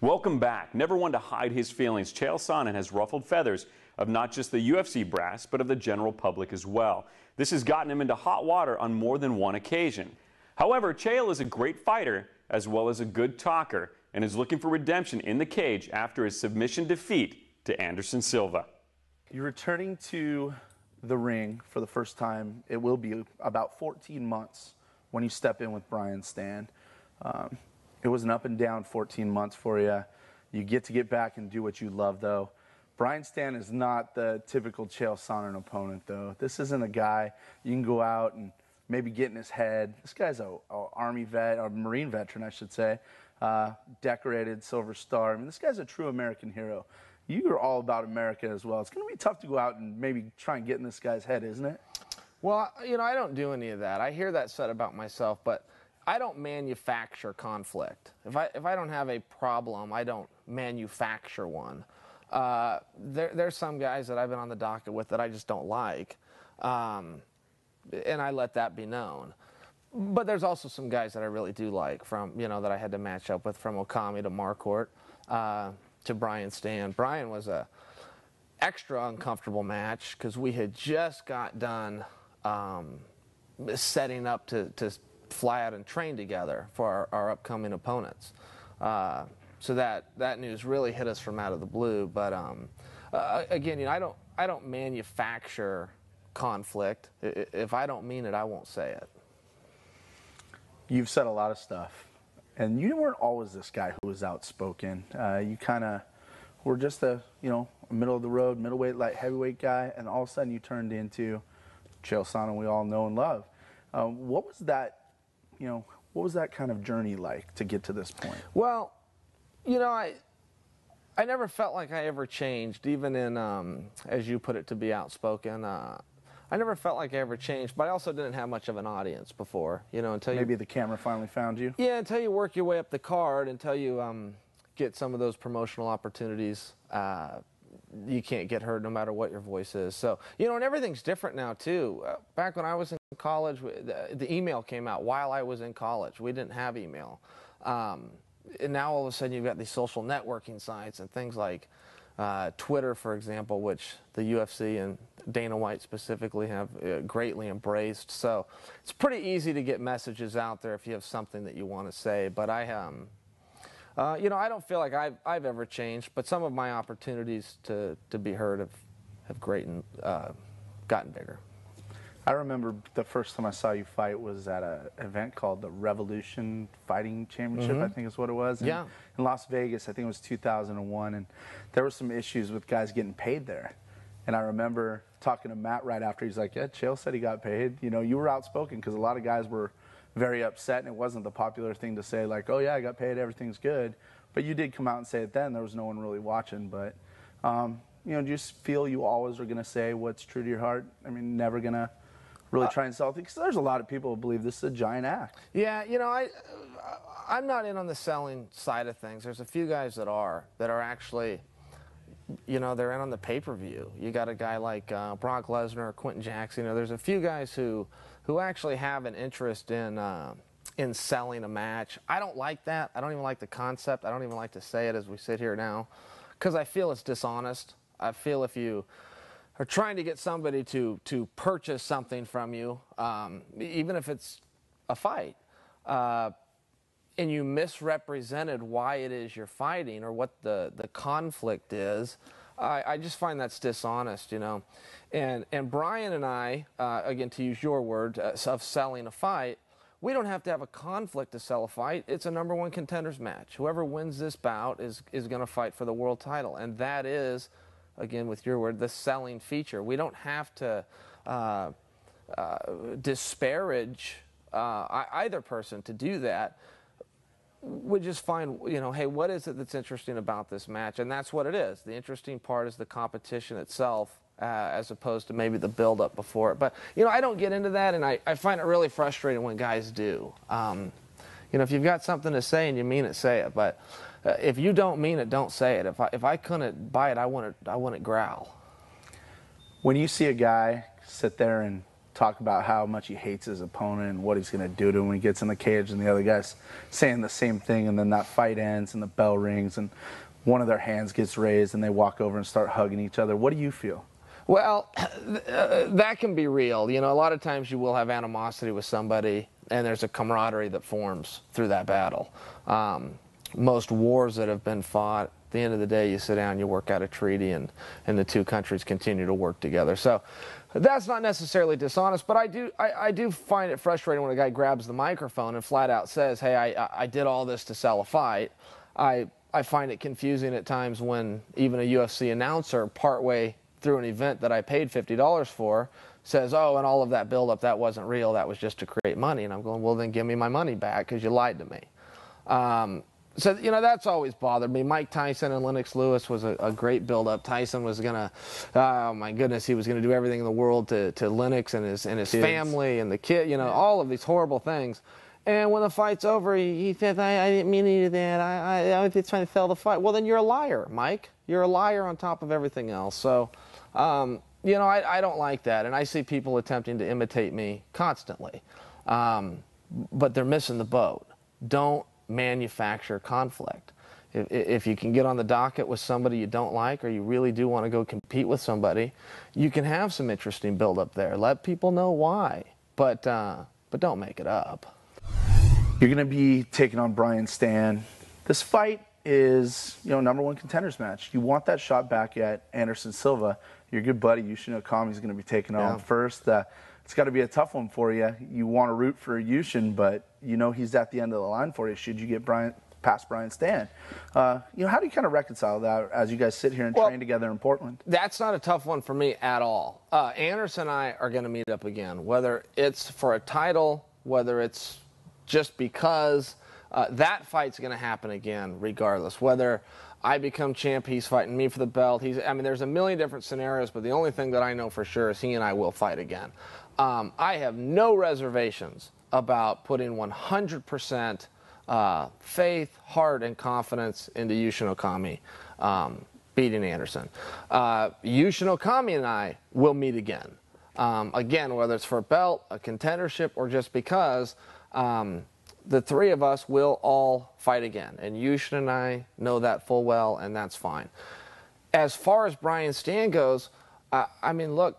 Welcome back. Never one to hide his feelings, Chael Sonne has ruffled feathers of not just the UFC brass, but of the general public as well. This has gotten him into hot water on more than one occasion. However, Chael is a great fighter as well as a good talker and is looking for redemption in the cage after his submission defeat to Anderson Silva. You're returning to the ring for the first time. It will be about 14 months when you step in with Brian Stann. It was an up and down 14 months for you. You get to get back and do what you love, though. Brian Stann is not the typical Chael Sonne opponent, though. This isn't a guy you can go out and maybe get in his head. This guy's a Army vet, or Marine veteran, I should say, decorated Silver Star. I mean, this guy's a true American hero. You are all about America as well. It's going to be tough to go out and maybe try and get in this guy's head, isn't it? Well, you know, I don't do any of that. I hear that said about myself, but I don't manufacture conflict. If I don't have a problem, I don't manufacture one. There's some guys that I've been on the docket with that I just don't like, and I let that be known. But there's also some guys that I really do like, from, you know, that I had to match up with, from Okami to Marquardt to Brian Stann. Brian was a extra uncomfortable match because we had just got done setting up to fly out and train together for our upcoming opponents. So that news really hit us from out of the blue. But again, you know, I don't manufacture conflict. If I don't mean it, I won't say it. You've said a lot of stuff, and you weren't always this guy who was outspoken. You kind of were just a middle of the road, middleweight, light heavyweight guy, and all of a sudden you turned into Chael Sonne we all know and love. What was that? What was that kind of journey like to get to this point? Well, you know, I never felt like I ever changed, even in, as you put it, to be outspoken. I never felt like I ever changed, but I also didn't have much of an audience before, until maybe the camera finally found you? Yeah, until you work your way up the card, until you get some of those promotional opportunities. You can't get heard no matter what your voice is. So, and everything's different now, too. Back when I was in college, the email came out while I was in college. We didn't have email. And now all of a sudden you've got these social networking sites and things like Twitter, for example, which the UFC and Dana White specifically have greatly embraced. So it's pretty easy to get messages out there if you have something that you want to say. But I don't feel like I've ever changed, but some of my opportunities to be heard have gotten bigger. I remember the first time I saw you fight was at an event called the Revolution Fighting Championship, I think is what it was, in Las Vegas. I think it was 2001, and there were some issues with guys getting paid there. And I remember talking to Matt right after. He's like, yeah, Chael said he got paid. You were outspoken because a lot of guys were very upset, and it wasn't the popular thing to say, like, oh, yeah, I got paid, everything's good. But you did come out and say it then. There was no one really watching. But, do you just feel you always are going to say what's true to your heart? I mean, never going to really try and sell things? Because there's a lot of people who believe this is a giant act. Yeah, I'm not in on the selling side of things. There's a few guys that are actually, they're in on the pay-per-view. You got a guy like Brock Lesnar, Quentin Jackson. There's a few guys who actually have an interest in selling a match. I don't like that. I don't even like the concept. I don't even like to say it as we sit here now, because I feel it's dishonest. I feel if you are trying to get somebody to purchase something from you, even if it's a fight, and you misrepresented why it is you're fighting or what the conflict is, I just find that's dishonest, And Brian and I, again, to use your word, of selling a fight, we don't have to have a conflict to sell a fight. It's a #1 contenders match. Whoever wins this bout is going to fight for the world title, and that is, again, with your word, the selling feature. We don't have to disparage either person to do that. We just find, hey, what is it that's interesting about this match? And that's what it is. The interesting part is the competition itself, as opposed to maybe the build-up before it. But, I don't get into that, and I find it really frustrating when guys do. If you've got something to say and you mean it, say it. But if you don't mean it, don't say it. If I couldn't buy it, I wouldn't growl. When you see a guy sit there and talk about how much he hates his opponent and what he's going to do to him when he gets in the cage, and the other guy's saying the same thing, and then that fight ends and the bell rings and one of their hands gets raised and they walk over and start hugging each other. What do you feel? Well, that can be real. You know, a lot of times you will have animosity with somebody, and there's a camaraderie that forms through that battle. Most wars that have been fought, at the end of the day, you sit down, you work out a treaty, and the two countries continue to work together. So that's not necessarily dishonest, but I do find it frustrating when a guy grabs the microphone and flat out says, hey, I did all this to sell a fight. I find it confusing at times when even a UFC announcer partway through an event that I paid $50 for says, oh, and all of that buildup, that wasn't real, that was just to create money. And I'm going, well, then give me my money back because you lied to me. So, you know, that's always bothered me. Mike Tyson and Lennox Lewis was a great buildup. Tyson was going to, oh, my goodness, he was going to do everything in the world to Lennox and his family and the kid, you know, all of these horrible things. And when the fight's over, he said, I didn't mean to do that. I was just trying to sell the fight. Well, then you're a liar, Mike. You're a liar on top of everything else. So, you know, I don't like that. And I see people attempting to imitate me constantly. But they're missing the boat. Don't manufacture conflict. If you can get on the docket with somebody you don't like, or you really do want to go compete with somebody, you can have some interesting build-up there. Let people know why. But don't make it up. You're going to be taking on Brian Stann. This fight is, you know, #1 contenders match. You want that shot back at Anderson Silva. Your good buddy Yushin Okami is going to be taking on first. It's got to be a tough one for you. You want to root for Yushin, but you know he's at the end of the line for you should you get past Brian Stann. You know, how do you kind of reconcile that as you guys sit here and train together in Portland? That's not a tough one for me at all. Anderson and I are going to meet up again, whether it's for a title, whether it's just because that fight's going to happen again regardless. Whether I become champ, he's fighting me for the belt. I mean, there's a million different scenarios, but the only thing that I know for sure is he and I will fight again. I have no reservations about putting 100% faith, heart, and confidence into Yushin Okami beating Anderson. Yushin Okami and I will meet again. Again, whether it's for a belt, a contendership, or just because, the three of us will all fight again. And Yushin and I know that full well, and that's fine. As far as Brian Stann goes, I mean, look,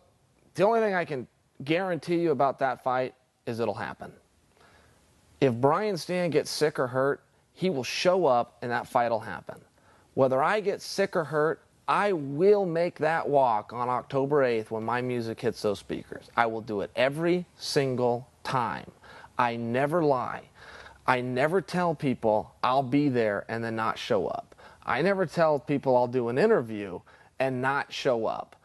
the only thing I can guarantee you about that fight is it'll happen. If Brian Stann gets sick or hurt, he will show up and that fight will happen. Whether I get sick or hurt, I will make that walk on October 8th when my music hits those speakers. I will do it every single time. I never lie. I never tell people I'll be there and then not show up. I never tell people I'll do an interview and not show up.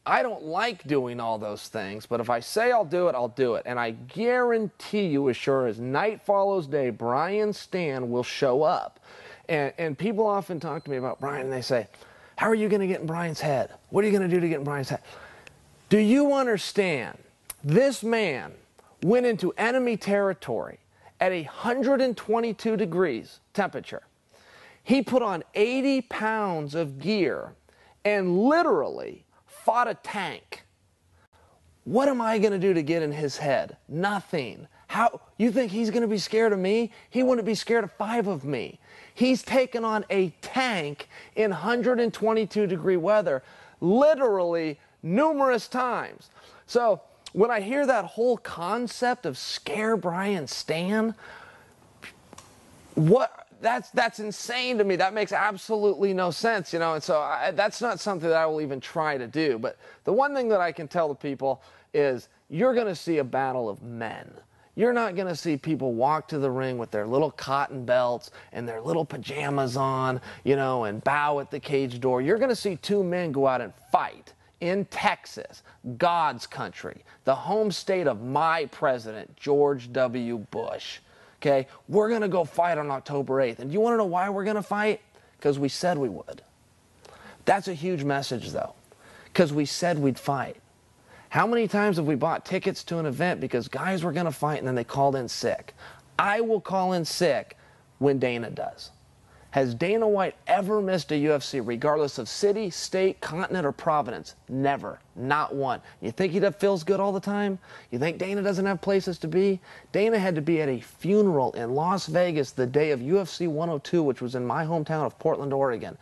I don't like doing all those things, but if I say I'll do it, I'll do it. And I guarantee you, as sure as night follows day, Brian Stann will show up. And people often talk to me about Brian, and they say, how are you going to get in Brian's head? What are you going to do to get in Brian's head? Do you understand? This man went into enemy territory at 122 degrees temperature. He put on 80 pounds of gear and literally fought a tank. What am I going to do to get in his head? Nothing. How you think he's going to be scared of me? He wouldn't be scared of 5 of me. He's taken on a tank in 122 degree weather literally numerous times. So when I hear that whole concept of scare Brian Stann, that's insane to me. That makes absolutely no sense, you know. And so that's not something that I will even try to do. But the one thing that I can tell the people is you're going to see a battle of men. You're not going to see people walk to the ring with their little cotton belts and their little pajamas on, you know, and bow at the cage door. You're going to see 2 men go out and fight in Texas, God's country, the home state of my president, George W. Bush. Okay, we're going to go fight on October 8th. And do you want to know why we're going to fight? Because we said we would. That's a huge message, though, because we said we'd fight. How many times have we bought tickets to an event because guys were going to fight and then they called in sick? I will call in sick when Dana does. Has Dana White ever missed a UFC, regardless of city, state, continent, or province? Never. Not one. You think he feels good all the time? You think Dana doesn't have places to be? Dana had to be at a funeral in Las Vegas the day of UFC 102, which was in my hometown of Portland, Oregon.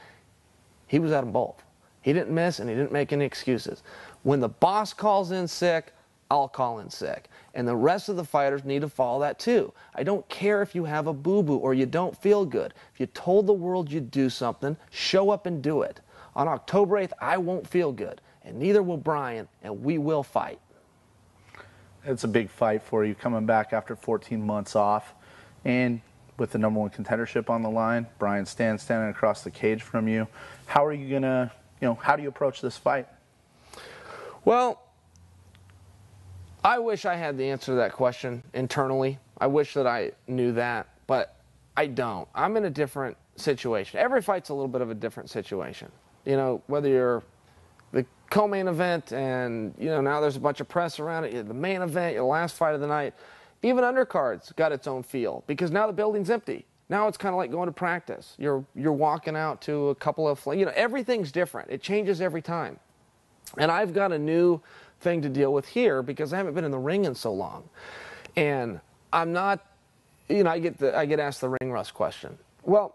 He was at them both. He didn't miss, and he didn't make any excuses. When the boss calls in sick, I'll call in sick. And the rest of the fighters need to follow that too. I don't care if you have a boo-boo or you don't feel good. If you told the world you'd do something, show up and do it. On October 8th, I won't feel good, and neither will Brian, and we will fight. It's a big fight for you coming back after 14 months off, and with the #1 contendership on the line. Brian Stann standing across the cage from you. How are you gonna, how do you approach this fight? Well, I wish I had the answer to that question internally. I wish that I knew that, but I don't. I'm in a different situation. Every fight's a little bit of a different situation. Whether you're the co-main event and, now there's a bunch of press around it, the main event, your last fight of the night, even undercards got its own feel because now the building's empty. Now it's kind of like going to practice. You're walking out to a couple of, everything's different. It changes every time. And I've got a new thing to deal with here because I haven't been in the ring in so long. And I'm not, I get asked the ring rust question. Well,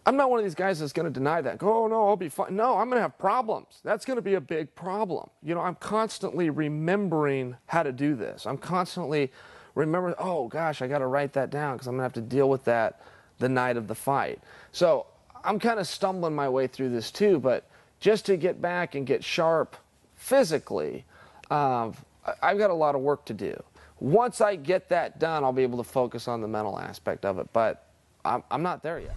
I'm not one of these guys that's going to deny that. Go, oh, no, I'll be fine. No, I'm going to have problems. That's going to be a big problem. I'm constantly remembering how to do this. I'm constantly remembering, oh, gosh, I got to write that down because I'm going to have to deal with that the night of the fight. So I'm kind of stumbling my way through this too, but just to get back and get sharp physically, I've got a lot of work to do. Once I get that done, I'll be able to focus on the mental aspect of it, but I'm not there yet.